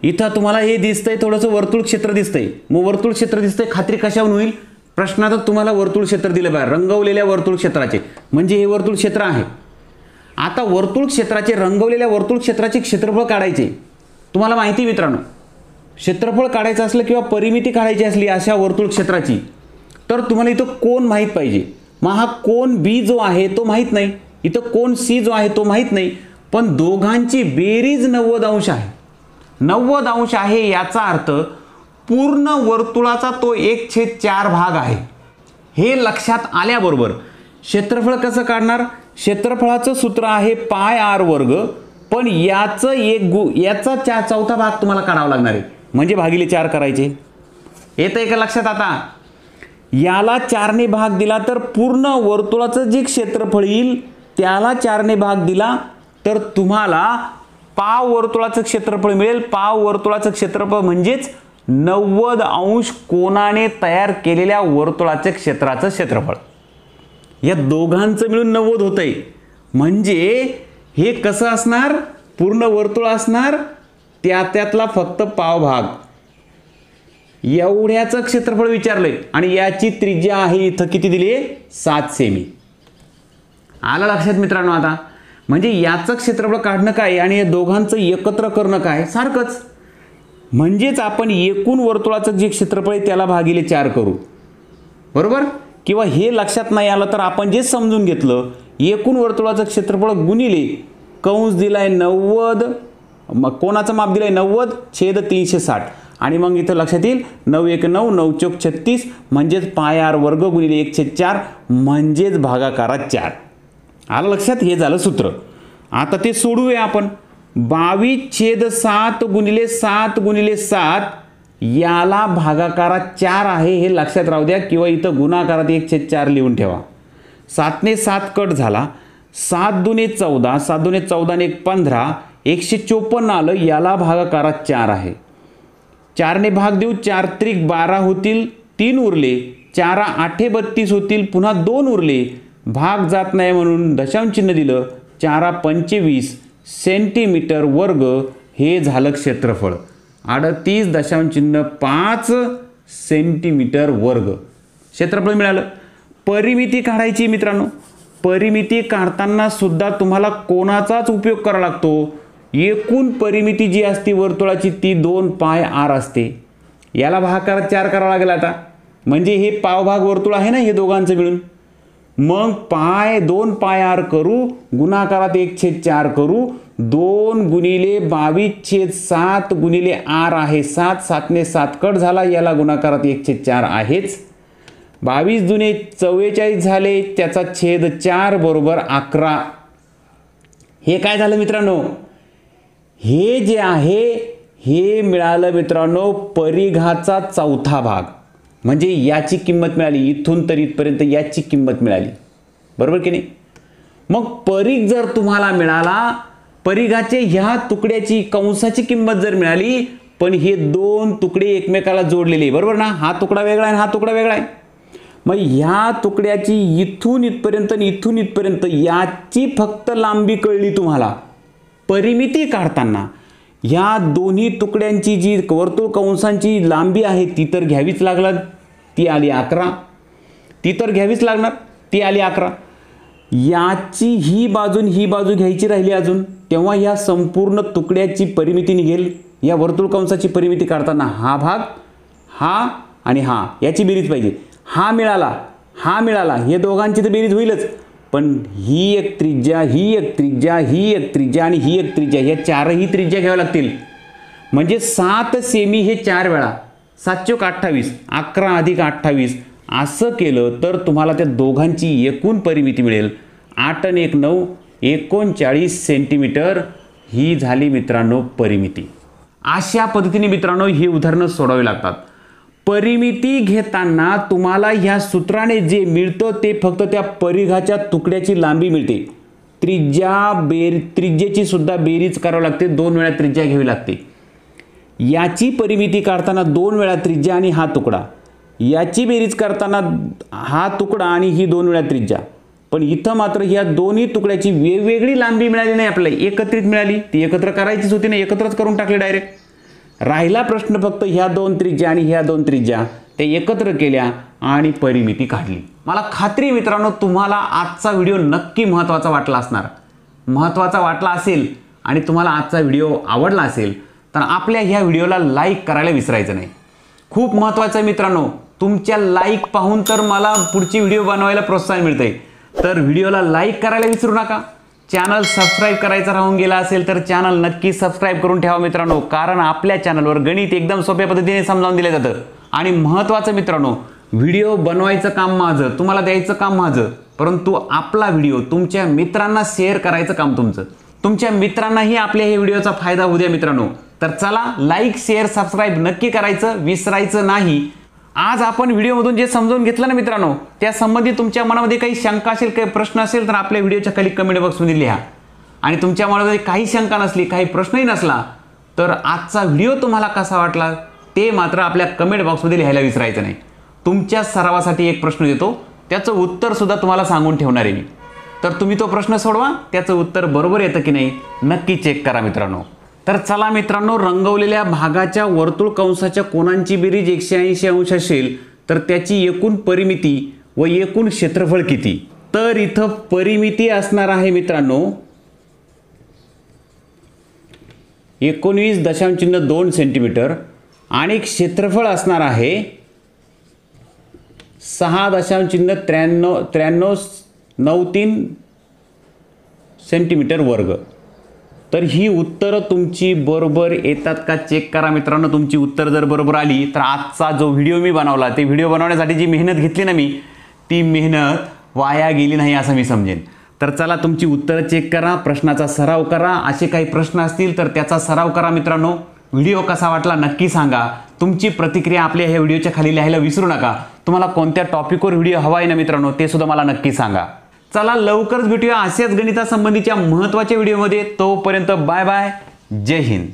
इथं तुम्हाला हे दिसतंय थोडंसं वर्तुळ क्षेत्र दिसतंय. मग वर्तुळ क्षेत्र दिसतंय, खात्री कशावरून होईल? प्रश्नात तुम्हाला वर्तुळ क्षेत्र दिलं पाहिजे, रंगवलेल्या वर्तुळ क्षेत्राचे, म्हणजे हे वर्तुळ क्षेत्र आहे. आता वर्तुळ क्षेत्राचे, रंगवलेल्या वर्तुळ क्षेत्राचे क्षेत्रफळ काढायचे. तुम्हाला माहिती मित्रांनो, क्षेत्रफळ काढायचं असलं किंवा परिमिती काढायची असली अशा वर्तुळ क्षेत्राची तर तुम्हाला इथं कोन माहीत पाहिजे. मग हा कोन बी जो आहे तो माहीत नाही, इथं कोन सी जो आहे तो माहीत नाही, पण दोघांची बेरीज 90 अंश आहे. 90 अंश आहे याचा अर्थ पूर्ण वर्तुळाचा तो 1/4 भाग आहे. हे लक्षात आल्याबरोबर क्षेत्रफळ कसं काढणार? क्षेत्रफळाचं सूत्र आहे पाय आर वर्ग, पण याचा चौथा भाग तुम्हाला काढावा लागणार आहे, म्हणजे भागिले 4 करायचे. येतंय का लक्षात? आता याला 4 ने भाग दिला तर पूर्ण वर्तुळाचं जे क्षेत्रफळ येईल त्याला 4 ने भाग दिला तर तुम्हाला पाव वर्तुळाचं क्षेत्रफळ मिळेल. पाव वर्तुळाचं क्षेत्रफळ म्हणजेच 90 अंश कोनाने तयार केलेल्या वर्तुळाच्या क्षेत्राचं क्षेत्रफळ. या दोघांचं मिळून 90 होतंय. म्हणजे हे कसं असणार? पूर्ण वर्तुळ असणार, त्यातला फक्त पाव भाग. एवढ्याचं क्षेत्रफळ विचारलंय आणि याची त्रिज्या आहे इथं किती दिली? 7 सेमी. आलं लक्षात मित्रांनो? आता म्हणजे याचं क्षेत्रफळ काढणं काय आणि या दोघांचं एकत्र करणं काय? सारखंच. म्हणजेच आपण एकूण वर्तुळाचं जे क्षेत्रफळ आहे त्याला भागिले 4 करू, बरोबर? किंवा हे लक्षात नाही आलं तर आपण जे समजून घेतलं, एकूण वर्तुळाचं क्षेत्रफळ गुणिले कंस दिलाय 90, मग कोणाचं माप दिलंय 90/360 आणि मग इथं लक्षात येईल 9 1 9 9 चौक 36 म्हणजेच पाय आर वर्ग गुणिले 1/4 म्हणजेच भागाकारात 4. आलं लक्षात? हे झालं सूत्र. आता ते सोडूया आपण. 22/7 गुणिले 7 गुणिले 7 याला भागाकारात 4 आहे हे लक्षात राहू द्या, किंवा इथं गुणाकारात 1/4 लिहून ठेवा. 7 ने 7 कट झाला, 7 दुने 14, 7 दुने 14 ने 15, 154 आलं. याला भागाकारात 4 आहे. 4 ने भाग देऊ, 4 त्रिक 12 होतील, 3 उरले, 4 8 32 होतील, पुन्हा 2 उरले, भाग जात नाही म्हणून दशांश चिन्ह दिलं, 4 25 सेंटीमीटर वर्ग हे झालं क्षेत्रफळ. 38.5 सेंटीमीटर वर्ग क्षेत्रफळ मिळालं. परिमिती काढायची मित्रांनो. परिमिती काढताना सुद्धा तुम्हाला कोणाचाच उपयोग करावा लागतो. एकूण परिमिती जी असते वर्तुळाची ती 2 पाय आर असते. याला भागाकारात 4 करावा लागेल आता, म्हणजे हे पावभाग वर्तुळ आहे ना हे दोघांचं मिळून. मग 2 पाय आर करू, गुणाकारात 1/4 करू, 2 गुणिले 22/7 गुणिले आर आहे 7, 7 ने 7 कट झाला, याला गुणाकारात 1/4 आहेच. 22 दुने 44 झाले, त्याचा छेद 4 बरोबर 11. हे काय झालं मित्रांनो? हे जे आहे हे मिळालं मित्रांनो परिघाचा चौथा भाग, म्हणजे याची किंमत मिळाली. इथून तर इथपर्यंत याची किंमत मिळाली, बरोबर की नाही? मग परिघ जर तुम्हाला मिळाला परिघाचे ह्या तुकड्याची कंसाची किंमत जर मिळाली, पण हे दोन तुकडे एकमेकाला जोडलेले, बरोबर ना, हा तुकडा वेगळा आहे हा तुकडा वेगळा आहे, मग ह्या तुकड्याची इथून इथपर्यंत आणि इथून इथपर्यंत याची फक्त लांबी कळली तुम्हाला, परिमिती काढताना ह्या दोन्ही तुकड्यांची जी वर्तुळ कंसांची लांबी आहे ती तर घ्यावीच लागणार, ती आली 11, ती तर घ्यावीच लागणार, ती आली 11. याची ही बाजू घ्यायची राहिली अजून, तेव्हा या संपूर्ण तुकड्याची परिमिती निघेल. या वर्तुळ कंसाची परिमिती काढताना हा भाग, हा आणि हा याची बेरीज पाहिजे. हा मिळाला, हे दोघांची तर बेरीज होईलच, पण ही एक त्रिज्या, ही एक त्रिज्या, ही एक त्रिज्या आणि ही एक त्रिज्या, या चारही त्रिज्या घ्याव्या लागतील. म्हणजे 7 सेमी हे 4 वेळा, 7 चोक 28, 11 अधिक 28 असं केलं तर तुम्हाला त्या दोघांची एकूण परिमिती मिळेल. 8 आणि 1 9, 39 सेंटीमीटर ही झाली मित्रांनो परिमिती. अशा पद्धतीने मित्रांनो ही उदाहरणं सोडवावी लागतात. परिमिती घेताना तुम्हाला ह्या सूत्राने जे मिळतं ते फक्त त्या परिघाच्या तुकड्याची लांबी मिळते. त्रिज्येची सुद्धा बेरीज करावी लागते, 2 वेळा त्रिज्या घ्यावी लागते. याची परिमिती काढताना 2 वेळा त्रिज्या आणि हा तुकडा, याची बेरीज करताना हा तुकडा आणि ही 2 वेळा त्रिज्या. पण इथं मात्र ह्या दोन्ही तुकड्याची वेगवेगळी लांबी मिळाली नाही, आपल्याला एकत्रित मिळाली, ती एकत्र करायचीच होती ना, एकत्रच करून टाकले डायरेक्ट. राहिला प्रश्न फक्त ह्या 2 त्रिज्या आणि ह्या 2 त्रिज्या ते एकत्र केल्या आणि परिमिती काढली. मला खात्री आहे मित्रांनो तुम्हाला आजचा व्हिडिओ नक्की महत्त्वाचा वाटला असणार. महत्त्वाचा वाटला असेल आणि तुम्हाला आजचा व्हिडिओ आवडला असेल तर आपल्या ह्या व्हिडिओला लाईक करायला विसरायचं नाही. खूप महत्त्वाचं आहे मित्रांनो, तुमच्या लाईक पाहून तर मला पुढची व्हिडिओ बनवायला प्रोत्साहन मिळते. तर व्हिडिओला लाईक करायला विसरू नका. चॅनल सबस्क्राईब करायचं राहून गेला असेल तर चॅनल नक्की सबस्क्राईब करून ठेवा मित्रांनो, कारण आपल्या चॅनलवर गणित एकदम सोप्या पद्धतीने समजावून दिलं जातं. आणि महत्त्वाचं मित्रांनो, व्हिडिओ बनवायचं काम माझं, तुम्हाला द्यायचं काम माझं, परंतु आपला व्हिडिओ तुमच्या मित्रांना शेअर करायचं काम तुमचं. तुमच्या मित्रांनाही आपल्या हे व्हिडिओचा फायदा होऊ द्या मित्रांनो. तर चला लाईक शेअर सबस्क्राईब नक्की करायचं विसरायचं नाही. आज आपण व्हिडिओमधून जे समजून घेतलं ना मित्रांनो, त्या संबंधी तुमच्या मनामध्ये काही शंका असेल, काही प्रश्न असेल तर आपल्या व्हिडिओच्या खाली कमेंट बॉक्समध्ये लिहा. आणि तुमच्या मनामध्ये काही शंका नसली, काही प्रश्नही नसला तर आजचा व्हिडिओ तुम्हाला कसा वाटला ते मात्र आपल्या कमेंट बॉक्समध्ये लिहायला विसरायचं नाही. तुमच्या सरावासाठी एक प्रश्न देतो, त्याचं उत्तर सुद्धा तुम्हाला सांगून ठेवणार आहे मी. तर तुम्ही तो प्रश्न सोडवा, त्याचं उत्तर बरोबर येतं की नाही नक्की चेक करा मित्रांनो. तर चला मित्रांनो, रंगवलेल्या भागाच्या वर्तुळ कंसाच्या कोनांची बेरीज 180 अंश असेल तर त्याची एकूण परिमिती व एकूण क्षेत्रफळ किती. तर इथं परिमिती असणार आहे मित्रांनो 19.2 सेंटीमीटर आणि क्षेत्रफळ असणार आहे 6.9393 सेंटीमीटर वर्ग. तर ही उत्तरं तुमची बरोबर येतात का चेक करा मित्रांनो. तुमची उत्तर जर बरोबर आली तर आजचा जो व्हिडिओ मी बनवला, ते व्हिडिओ बनवण्यासाठी जी मेहनत घेतली ना मी, ती मेहनत वाया गेली नाही असं मी समजेन. तर चला तुमची उत्तरं चेक करा, प्रश्नाचा सराव करा. असे काही प्रश्न असतील तर त्याचा सराव करा मित्रांनो. व्हिडिओ कसा वाटला नक्की सांगा. तुमची प्रतिक्रिया आपल्या ह्या व्हिडिओच्या खाली लिहायला विसरू नका. तुम्हाला कोणत्या टॉपिकवर व्हिडिओ हवा आहे ना मित्रांनो ते सुद्धा मला नक्की सांगा. चला लवकरच भेटूया अशाच गणितासंबंधीच्या महत्त्वाच्या व्हिडिओमध्ये. तोपर्यंत बाय बाय, जय हिंद.